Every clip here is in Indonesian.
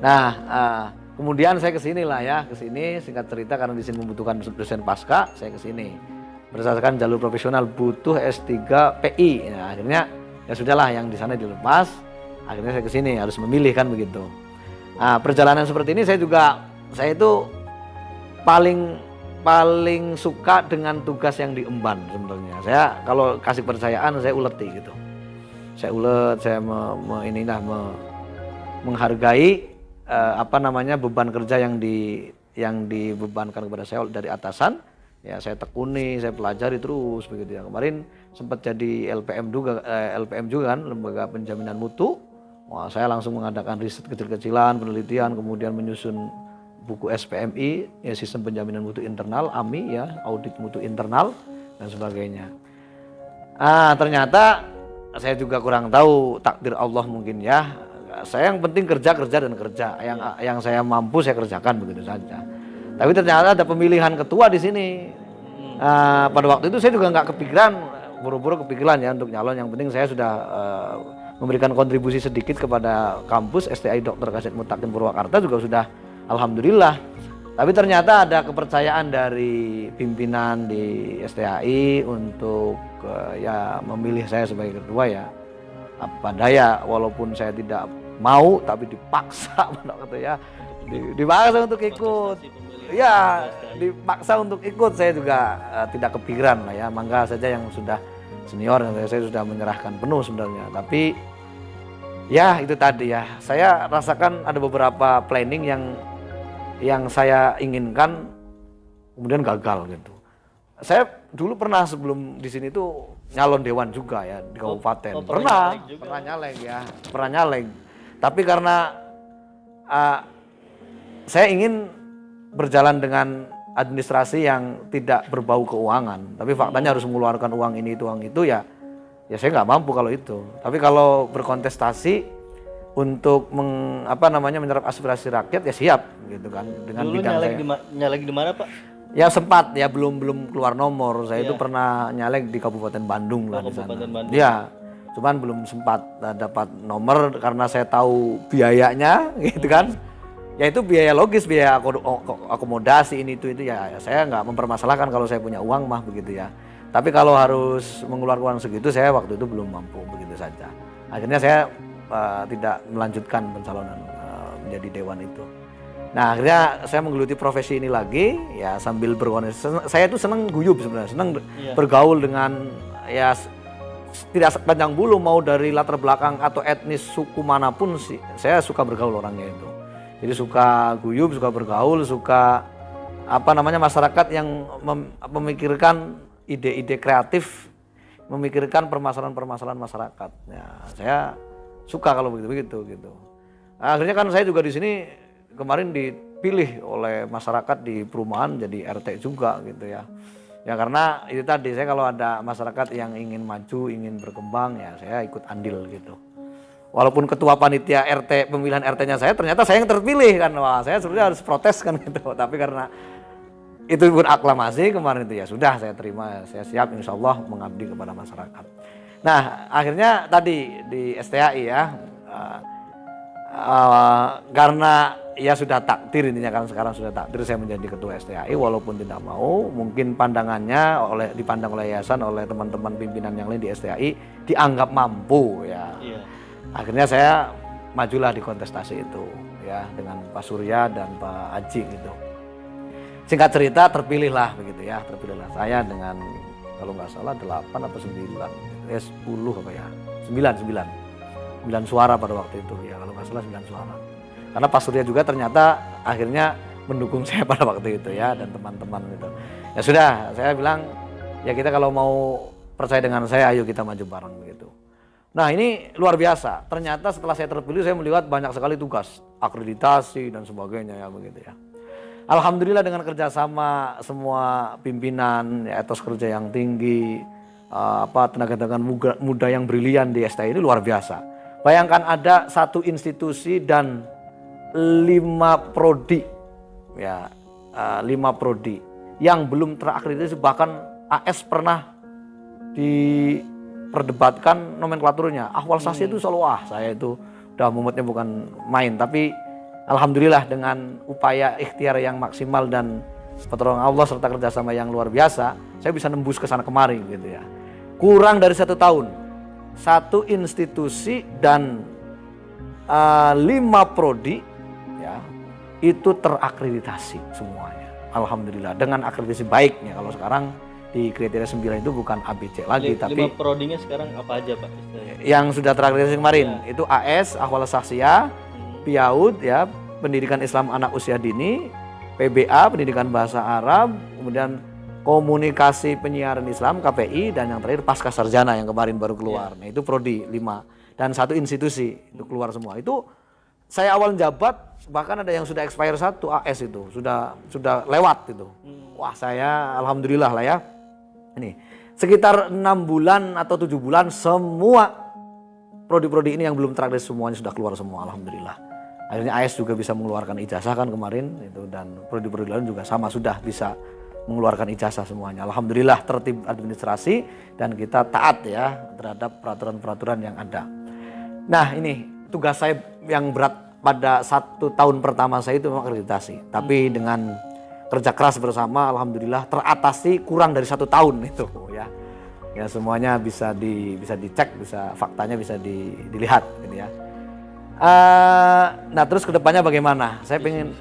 Nah, kemudian saya kesini lah ya, kesini singkat cerita karena di sini membutuhkan dosen pasca, saya kesini. Berdasarkan jalur profesional butuh S3 PI. Ya, akhirnya ya sudahlah yang di sana dilepas. Akhirnya saya kesini harus memilih kan begitu. Nah, perjalanan seperti ini saya itu paling suka dengan tugas yang diemban sebenarnya. Saya kalau kasih percayaan saya uleti gitu. Saya ulet, saya menghargai beban kerja yang dibebankan kepada saya dari atasan. Ya saya tekuni, saya pelajari terus begitu ya. Kemarin sempat jadi LPM juga kan, lembaga penjaminan mutu. Wah, saya langsung mengadakan riset kecil-kecilan, penelitian, kemudian menyusun buku SPMI, ya, sistem penjaminan mutu internal, AMI ya, audit mutu internal dan sebagainya. Ternyata saya juga kurang tahu takdir Allah mungkin ya. Saya yang penting kerja dan kerja. Yang saya mampu saya kerjakan begitu saja. Tapi ternyata ada pemilihan ketua di sini. Pada waktu itu saya juga nggak kepikiran, buru-buru kepikiran ya untuk nyalon. Yang penting saya sudah memberikan kontribusi sedikit kepada kampus STI Dr. Kaset Mutakin Purwakarta juga sudah alhamdulillah. Tapi ternyata ada kepercayaan dari pimpinan di STI untuk ya memilih saya sebagai ketua ya. Apa daya, walaupun saya tidak mau tapi dipaksa ya. Dipaksa untuk ikut. Ya, dipaksa untuk ikut. Saya juga tidak kepikiran lah ya. Mangga saja yang sudah senior, saya sudah menyerahkan penuh sebenarnya. Tapi ya itu tadi ya. Saya rasakan ada beberapa planning yang saya inginkan kemudian gagal gitu. Saya dulu pernah sebelum di sini tuh nyalon dewan juga ya di kabupaten. Pernah nyalek. Tapi karena saya ingin berjalan dengan administrasi yang tidak berbau keuangan, tapi faktanya harus mengeluarkan uang ini itu ya saya nggak mampu kalau itu. Tapi kalau berkontestasi untuk menyerap aspirasi rakyat ya siap gitu kan dengan dulu bidang saya. Nyalek di mana Pak? Ya sempat ya belum keluar nomor. Saya itu pernah nyalek di Kabupaten Bandung lah di sana. Bandung. Ya, cuman belum sempat dapat nomor karena saya tahu biayanya gitu kan. Ya itu biaya logis, biaya akomodasi ini itu ya saya nggak mempermasalahkan kalau saya punya uang mah begitu ya. Tapi kalau harus mengeluarkan uang segitu saya waktu itu belum mampu begitu saja. Akhirnya saya tidak melanjutkan pencalonan menjadi dewan itu. Nah akhirnya saya menggeluti profesi ini lagi ya sambil berkoordinasi. Saya itu senang guyub sebenarnya, senang bergaul dengan ya tidak panjang bulu mau dari latar belakang atau etnis suku manapun sih. Saya suka bergaul orangnya itu. Jadi suka guyub, suka bergaul, suka masyarakat yang memikirkan ide-ide kreatif, memikirkan permasalahan-permasalahan masyarakat. Ya, saya suka kalau begitu gitu. Nah, akhirnya kan saya juga di sini kemarin dipilih oleh masyarakat di perumahan jadi RT juga gitu ya. Ya karena itu tadi saya kalau ada masyarakat yang ingin maju, ingin berkembang ya saya ikut andil gitu. Walaupun ketua panitia RT pemilihan RT-nya saya ternyata saya yang terpilih kan. Wah, saya sebenarnya harus protes kan gitu. Tapi karena itu pun aklamasi kemarin itu ya sudah saya terima, saya siap insya Allah mengabdi kepada masyarakat. Nah akhirnya tadi di STAI ya karena ya sudah takdir intinya kan sekarang sudah takdir saya menjadi ketua STAI walaupun tidak mau mungkin pandangannya dipandang oleh yayasan oleh teman-teman pimpinan yang lain di STAI dianggap mampu ya. Akhirnya saya majulah di kontestasi itu ya dengan Pak Surya dan Pak Aji gitu. Singkat cerita terpilihlah saya dengan kalau nggak salah 8 atau 9 10 apa ya 9 suara pada waktu itu ya kalau nggak salah 9 suara. Karena Pak Surya juga ternyata akhirnya mendukung saya pada waktu itu ya dan teman-teman gitu. Ya sudah saya bilang ya kita kalau mau percaya dengan saya ayo kita maju bareng gitu. Nah ini luar biasa, ternyata setelah saya terpilih saya melihat banyak sekali tugas, akreditasi dan sebagainya ya begitu ya. Alhamdulillah dengan kerjasama semua pimpinan, ya, etos kerja yang tinggi, tenaga-tenaga muda yang brilian di STI ini luar biasa. Bayangkan ada satu institusi dan 5 prodi, ya 5 prodi yang belum terakreditasi bahkan AS pernah diperdebatkan nomenklaturnya. Ahwal Sasi itu selalu saya itu udah mumetnya bukan main tapi alhamdulillah dengan upaya ikhtiar yang maksimal dan pertolongan Allah serta kerjasama yang luar biasa, saya bisa nembus ke sana kemari gitu ya. Kurang dari 1 tahun, 1 institusi dan 5 prodi ya itu terakreditasi semuanya. Alhamdulillah dengan akreditasi baiknya. Kalau sekarang di kriteria 9 itu bukan ABC lagi, tapi 5 prodinya sekarang apa aja Pak? Yang sudah terakreditasi kemarin ya. Itu AS, Ahwal Syakhsiyah, PIAUD ya, Pendidikan Islam Anak Usia Dini, PBA, Pendidikan Bahasa Arab, kemudian Komunikasi Penyiaran Islam, KPI, dan yang terakhir Pasca Sarjana yang kemarin baru keluar. Nah itu prodi 5 dan 1 institusi itu keluar semua. Itu saya awal jabat bahkan ada yang sudah expire 1 AS itu sudah lewat itu. Wah saya alhamdulillah lah ya. Ini sekitar 6 bulan atau 7 bulan semua prodi-prodi ini yang belum terakreditasi semuanya sudah keluar semua, alhamdulillah. Akhirnya AS juga bisa mengeluarkan ijazah kan kemarin itu, dan prodi-prodi lain juga sama sudah bisa mengeluarkan ijazah semuanya. Alhamdulillah tertib administrasi dan kita taat ya terhadap peraturan-peraturan yang ada. Nah ini tugas saya yang berat pada 1 tahun pertama saya itu memang akreditasi. Tapi dengan kerja keras bersama alhamdulillah teratasi kurang dari 1 tahun itu ya. Ya semuanya bisa dicek, faktanya bisa dilihat gitu ya. Nah terus kedepannya bagaimana? Saya pengen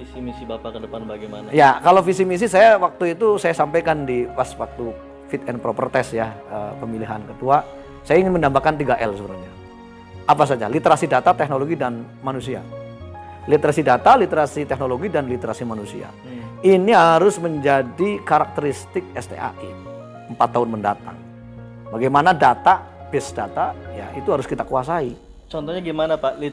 visi misi Bapak ke depan bagaimana? Ya kalau visi misi saya waktu itu saya sampaikan di waktu fit and proper test ya pemilihan ketua. Saya ingin menambahkan 3L sebenarnya. Apa saja? Literasi data, teknologi, dan manusia. Literasi data, literasi teknologi, dan literasi manusia. Ini harus menjadi karakteristik STAI 4 tahun mendatang. Bagaimana data, base data, ya itu harus kita kuasai. Contohnya gimana Pak?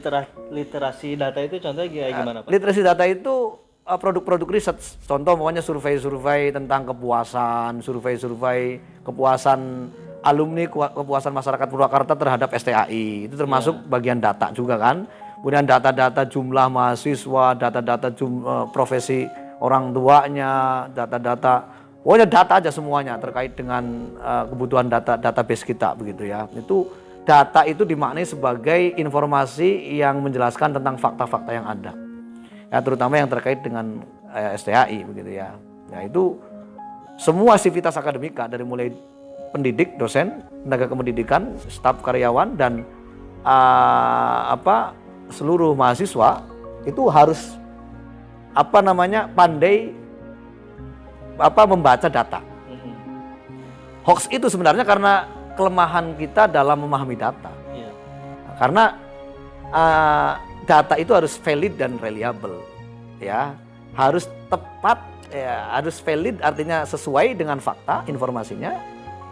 Literasi data itu contohnya gimana Pak? Literasi data itu produk-produk riset. Contoh pokoknya survei-survei tentang kepuasan, survei-survei kepuasan alumni, kepuasan masyarakat Purwakarta terhadap STAI. Itu termasuk bagian data juga kan. Kemudian data-data jumlah mahasiswa, data-data profesi orang tuanya, data-data, pokoknya data aja semuanya terkait dengan kebutuhan database kita begitu ya. Itu data itu dimaknai sebagai informasi yang menjelaskan tentang fakta-fakta yang ada. Ya terutama yang terkait dengan STAI begitu ya. Ya itu semua sivitas akademika dari mulai pendidik, dosen, tenaga kependidikan, staf karyawan dan seluruh mahasiswa itu harus pandai membaca data. Hoax itu sebenarnya karena kelemahan kita dalam memahami data. Karena data itu harus valid dan reliable, ya harus tepat, ya harus valid artinya sesuai dengan fakta informasinya.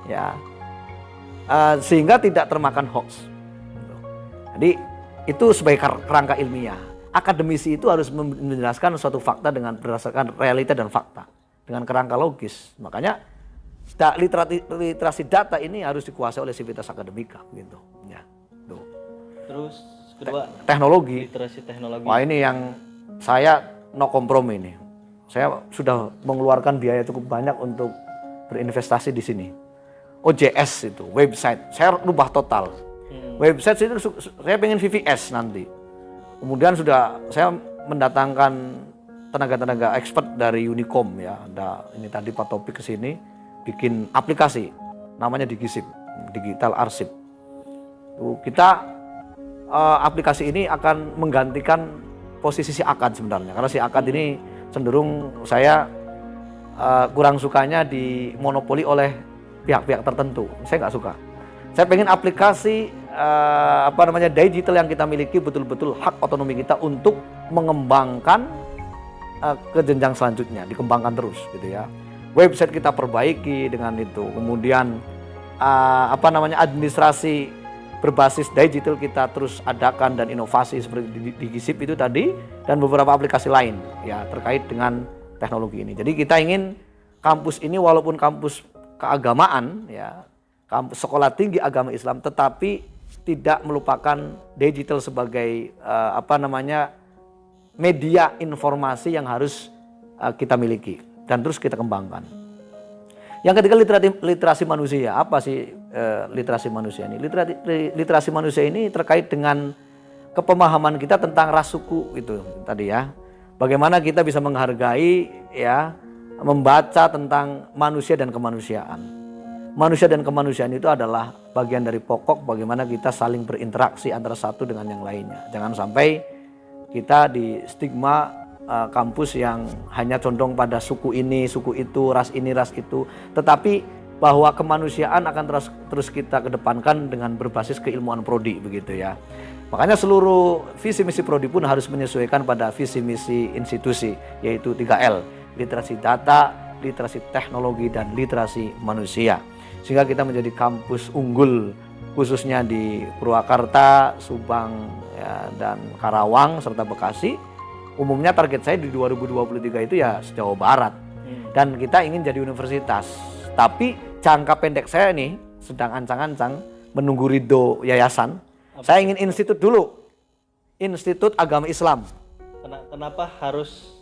Ya, sehingga tidak termakan hoax. Jadi itu sebagai kerangka ilmiah. Akademisi itu harus menjelaskan suatu fakta dengan berdasarkan realita dan fakta dengan kerangka logis. Makanya literasi data ini harus dikuasai oleh sivitas akademika, gitu. Ya, tuh. Terus kedua teknologi. Literasi teknologi. Wah ini yang saya no kompromi ini. Saya sudah mengeluarkan biaya cukup banyak untuk berinvestasi di sini. OJS itu, website, saya rubah total. Website itu saya pengen VVS nanti. Kemudian sudah saya mendatangkan tenaga-tenaga expert dari Unicom ya. Ada ini tadi Pak Topik ke sini bikin aplikasi namanya Digisip, Digital Arsip. Kita aplikasi ini akan menggantikan posisi si Akad sebenarnya. Karena si Akad ini cenderung saya kurang sukanya dimonopoli oleh pihak-pihak tertentu. Saya nggak suka. Saya pengen aplikasi digital yang kita miliki betul-betul hak otonomi kita untuk mengembangkan ke jenjang selanjutnya, dikembangkan terus gitu ya. Website kita perbaiki dengan itu. Kemudian administrasi berbasis digital kita terus adakan dan inovasi seperti di Gisip itu tadi dan beberapa aplikasi lain ya terkait dengan teknologi ini. Jadi kita ingin kampus ini walaupun kampus keagamaan ya, kampus sekolah tinggi agama Islam, tetapi tidak melupakan digital sebagai media informasi yang harus kita miliki dan terus kita kembangkan. Yang ketiga literasi manusia. Apa sih literasi manusia ini? Literasi manusia ini terkait dengan kepemahaman kita tentang ras suku itu tadi ya. Bagaimana kita bisa menghargai ya, membaca tentang manusia dan kemanusiaan. Manusia dan kemanusiaan itu adalah bagian dari pokok bagaimana kita saling berinteraksi antara satu dengan yang lainnya. Jangan sampai kita di stigma kampus yang hanya condong pada suku ini, suku itu, ras ini, ras itu. Tetapi bahwa kemanusiaan akan terus kita kedepankan dengan berbasis keilmuan prodi begitu ya. Makanya seluruh visi misi prodi pun harus menyesuaikan pada visi misi institusi, yaitu 3L, literasi data, literasi teknologi, dan literasi manusia. Sehingga kita menjadi kampus unggul khususnya di Purwakarta, Subang ya, dan Karawang serta Bekasi. Umumnya target saya di 2023 itu ya Jawa Barat. Dan kita ingin jadi universitas. Tapi jangka pendek saya nih sedang ancang-ancang menunggu ridho yayasan. Saya ingin institut dulu, Institut Agama Islam. Kenapa harus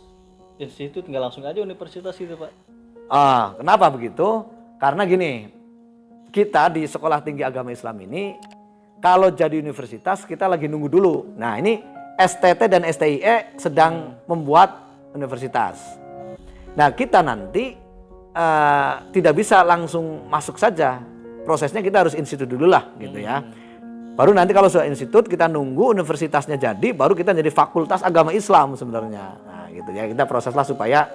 institut, nggak langsung aja universitas itu Pak? Kenapa begitu? Karena gini, kita di Sekolah Tinggi Agama Islam ini, kalau jadi universitas kita lagi nunggu dulu. Nah ini STT dan STIE sedang membuat universitas. Nah kita nanti tidak bisa langsung masuk saja, prosesnya kita harus institut dulu lah gitu ya. Baru nanti kalau sudah institut kita nunggu universitasnya jadi, baru kita jadi fakultas agama Islam sebenarnya. Nah gitu ya, kita proseslah supaya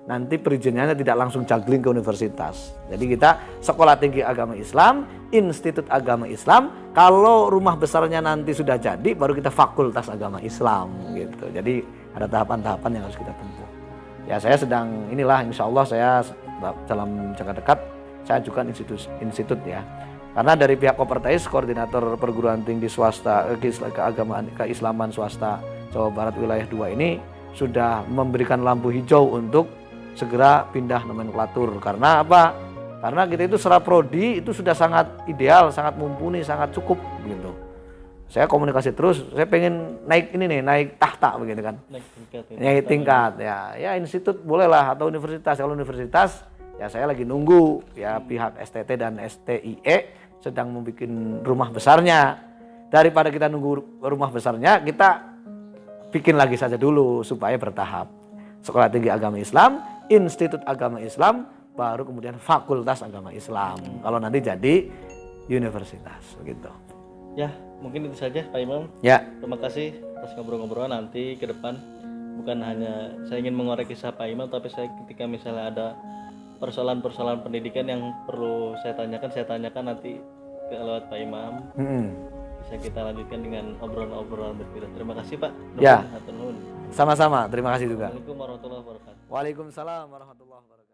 nanti perizinannya tidak langsung juggling ke universitas. Jadi kita Sekolah Tinggi Agama Islam, Institut Agama Islam, kalau rumah besarnya nanti sudah jadi, baru kita fakultas agama Islam gitu. Jadi ada tahapan-tahapan yang harus kita tempuh. Ya saya sedang inilah, insya Allah saya dalam jangka dekat saya ajukan institut ya. Karena dari pihak Kopertais, koordinator perguruan tinggi swasta keagamaan keislaman swasta Jawa Barat wilayah 2 ini sudah memberikan lampu hijau untuk segera pindah nomenklatur. Karena apa? Karena kita itu secara prodi itu sudah sangat ideal, sangat mumpuni, sangat cukup gitu. Saya komunikasi terus, saya pengen naik ini nih, naik tahta begitu kan. Naik tingkat ya. Ya institut bolehlah atau universitas. Kalau universitas ya saya lagi nunggu ya pihak STT dan STIE sedang membuat rumah besarnya. Daripada kita nunggu rumah besarnya, kita bikin lagi saja dulu supaya bertahap. Sekolah Tinggi Agama Islam, Institut Agama Islam, baru kemudian Fakultas Agama Islam. Kalau nanti jadi universitas begitu. Ya, mungkin itu saja Pak Imam. Ya. Terima kasih atas ngobrol-ngobrol. Nanti ke depan bukan hanya saya ingin mengorek kisah Pak Imam, tapi saya ketika misalnya ada persoalan-persoalan pendidikan yang perlu saya tanyakan nanti lewat Pak Imam. Bisa kita lanjutkan dengan obrolan-obrolan berbeda. Terima kasih Pak. Ya. Sama-sama. Terima kasih juga. Assalamualaikum warahmatullahi wabarakatuh. Waalaikumsalam warahmatullahi wabarakatuh.